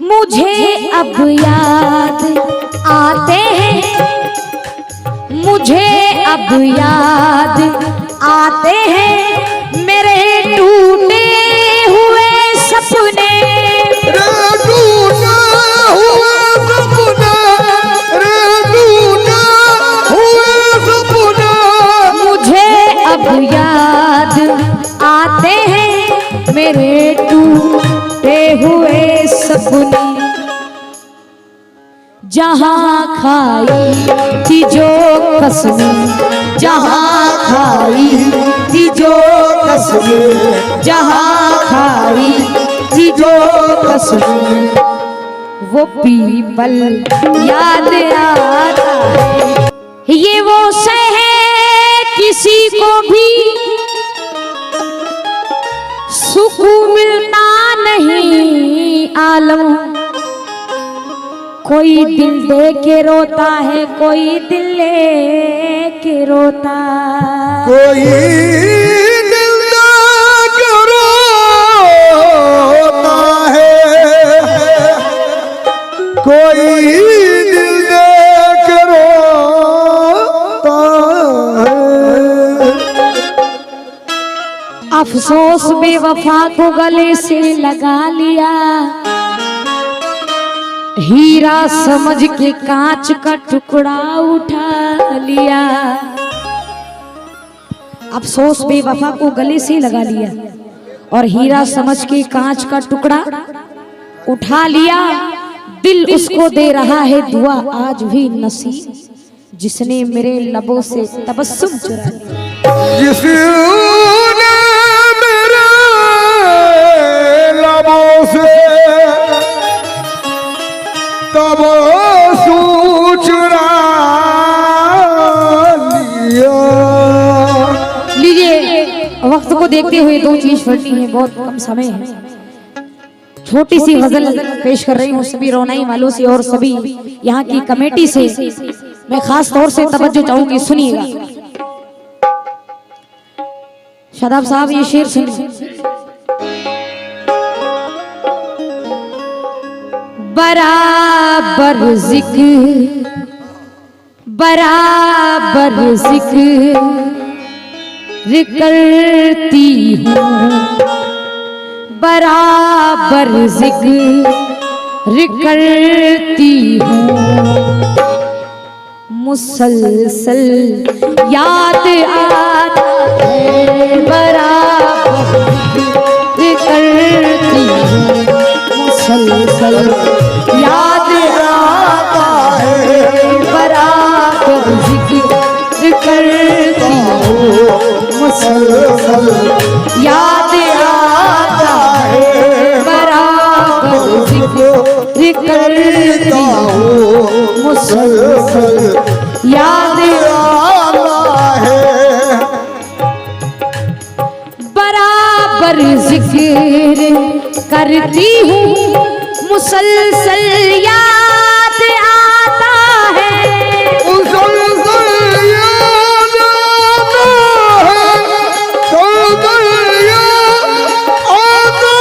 मुझे अब याद आते हैं, मुझे अब याद आते हैं मेरे टूटे हुए सपने। मुझे अब याद आते हैं मेरे टूटे हुए सपने। जहाँ खाई थी जो कसमें, जहाँ खाई थी जो कसमें, जहाँ खाई थी जो कसमें, वो पीपल याद आता है। ये वो शहर किसी को भी सुकून मिलता नहीं आलम। कोई दिल दे के रोता है, कोई दिल ले के रोता, कोई दिल दे के रोता है, कोई दिल दे के रोता है। अफसोस बेवफा को गले से लगा लिया, हीरा समझ के कांच का टुकड़ा उठा लिया। अफसोस बेवफा को गले से लगा लिया और हीरा समझ के कांच का टुकड़ा उठा लिया। दिल उसको दे रहा है दुआ आज भी नसीब, जिसने मेरे लबों से तबस्सुम चुरा लिया। जिसने मेरे लबों से तब चुरा लिया। लीजिए, वक्त को देखते हुए दो चीज पढ़नी है, बहुत कम समय है। छोटी सी गजल पेश कर रही हूँ सभी रोनाई वालों से और सभी यहाँ की कमेटी से मैं खास तौर से तवज्जो चाहूंगी, सुनिएगा। शादाब साहब ये शेर सुनिए। बराबर जिक्र, बराबर जिक्र करती हूँ, बराबर जिक्र करती हूँ, मुसलसल याद आता है। बराबर जिक्र करती हूँ, मुसलसल याद आता है। बराबर जिक्र करती हूँ, मुसलसल याद आता है। बराबर जिक्र करती हूँ, मुसलसल याद आता है। बराबर जिक्र करती हूँ, मुसलसल याद आता है। मुसलसल याद आता है, मुसलसल याद आता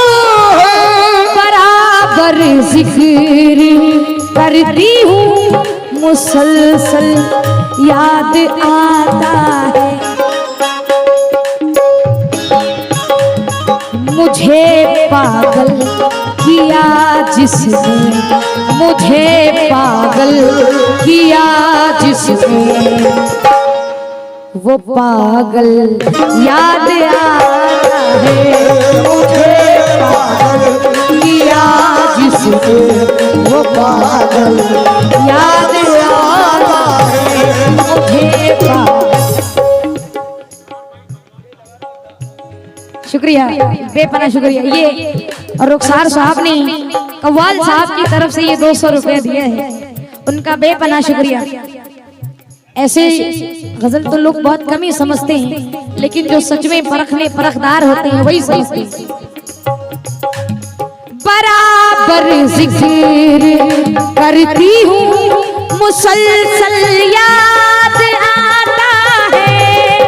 है। बराबर जिक्र करती हूँ, मुसलसल याद आता है। मुझे पागल किया जिसने, मुझे पागल किया जिसने, वो पागल याद आता है। मुझे पागल किया जिसने, वो पागल याद आता है। मुझे पागल। शुक्रिया, बेपना शुक्रिया। ये रुखसार साहब ने कव्वाल साहब की तरफ से ये 200 रुपए दिए हैं, उनका बेपना शुक्रिया। ऐसे गजल तो लोग बहुत कम ही समझते हैं, लेकिन जो सच में परखदार होते हैं वही समझते हैं। बराबर जिक्र करती हूँ, मुसलसल याद आता है।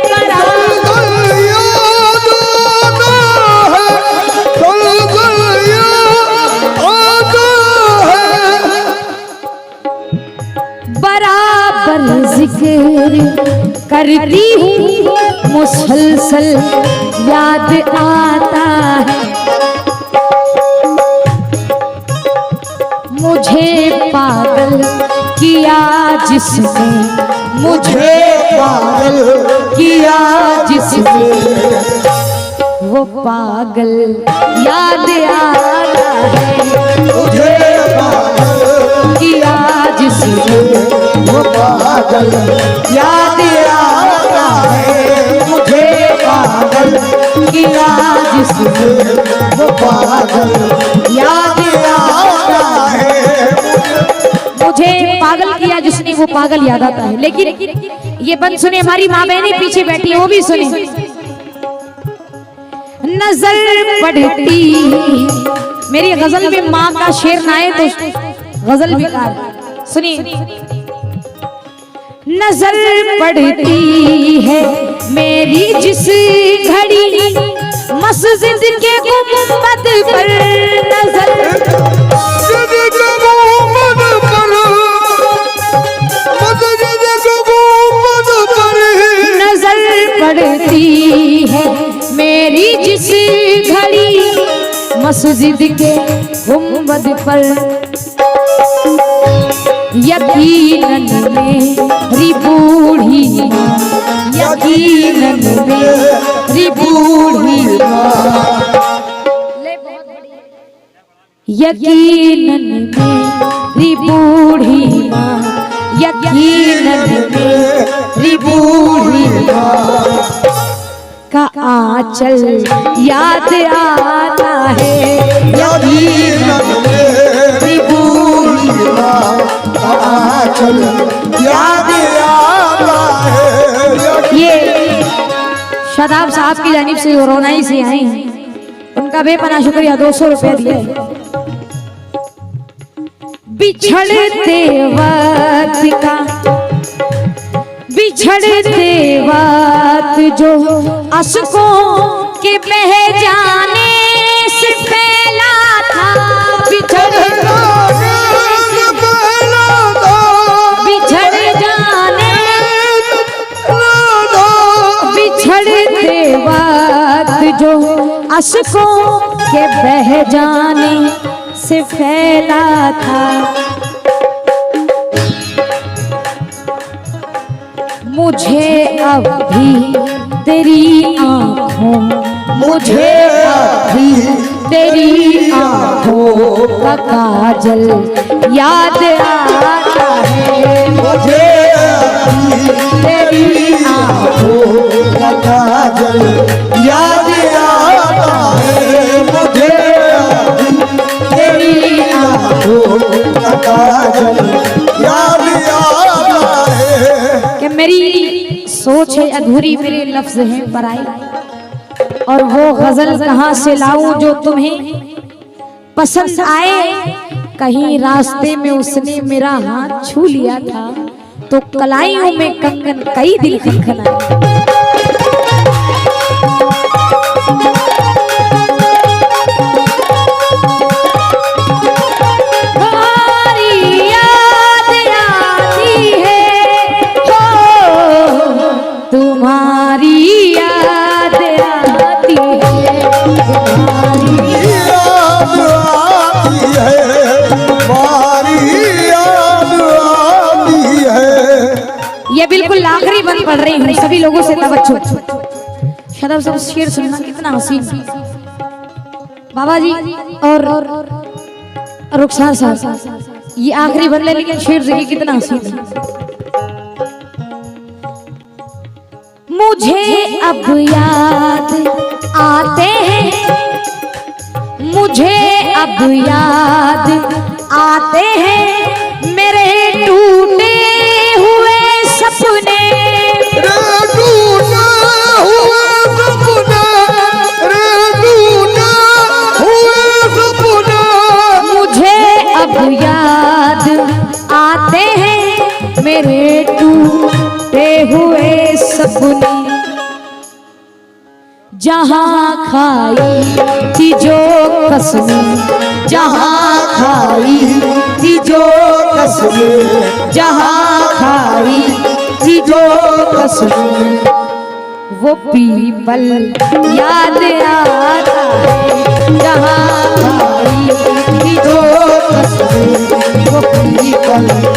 बराबर याद आता है, जिक्र करती हूँ मुसलसल याद आता है। मुझे पागल किया जिसने, मुझे पागल किया जिसने, वो पागल याद आता है। मुझे पागल किया जिसने, वो पागल याद आता है। मुझे पागल किया जिसने, वो पागल याद आता है। मुझे पागल किया जिसने, वो पागल याद आता है। लेकिन ये बंद सुने, हमारी माँ बहनें पीछे बैठी है, वो भी सुने। नजर पड़ती, मेरी गजल में माँ का शेर ना आए तो गजल बेकार। सुनिए, नजर पड़ती है मेरी जिस घड़ी मस्जिद के गुंबद पर, नजर नजर पड़ती है मेरी जिस घड़ी मस्जिद के गुंबद पर, यकीनन मेरी बूढ़ी माँ, यकीनन मेरी बूढ़ी माँ, यकीनन मेरी बूढ़ी माँ, यकीनन मेरी बूढ़ी माँ का आंचल याद आता है। यकीनन मेरी बूढ़ी माँ का आंचल याद आता है। ये शादाब साहब की जानिब से रोनाई से आए हैं, उनका बेपनाह शुक्रिया। 200 रुपया दिए। बिछड़ते वक्त का, बिछड़ते वक्त जो अशकों के बह जाने से फैला था, बिछड़ बिछड़ते वक्त जो अशकों के बह जाने से फैला था, मुझे अब भी तेरी आँखों, मुझे अब भी तेरी आँखों का काजल याद आता है। मुझे तेरी आँखों का काजल याद आता है। मुझे तेरी आँखों का काजल याद आता है। कि मेरी सोच है अधूरी, मेरे लफ्ज हैं पराई, और वो गजल कहाँ से लाऊं जो तुम्हें पसंद आए। कहीं रास्ते में उसने मेरा हाथ छू लिया था तो कलाइयों में कंगन कई दिल खनखनाए। ये बिल्कुल आखिरी बंद पढ़ रही हूँ, सभी लोगों से तवज्जो। शादाब साहब शेर सुनना, कितना हसीन बाबा जी और रुखसार साहब, ये आखिरी बंद है लेकिन शेर देखिए कितना हसीन है। मुझे अब याद आते हैं, मुझे अब याद आते हैं मेरे टूटे हुए सपने, मुझे अब याद आते हैं मेरे टूटे हुए सपने, जहाँ खाई थी जो कसमें, जहाँ खाई थी जो कसमें, जहाँ खाई थी जो कसम वो पीपल याद आता है जहाँ खाई थी जो कसम वो पीपल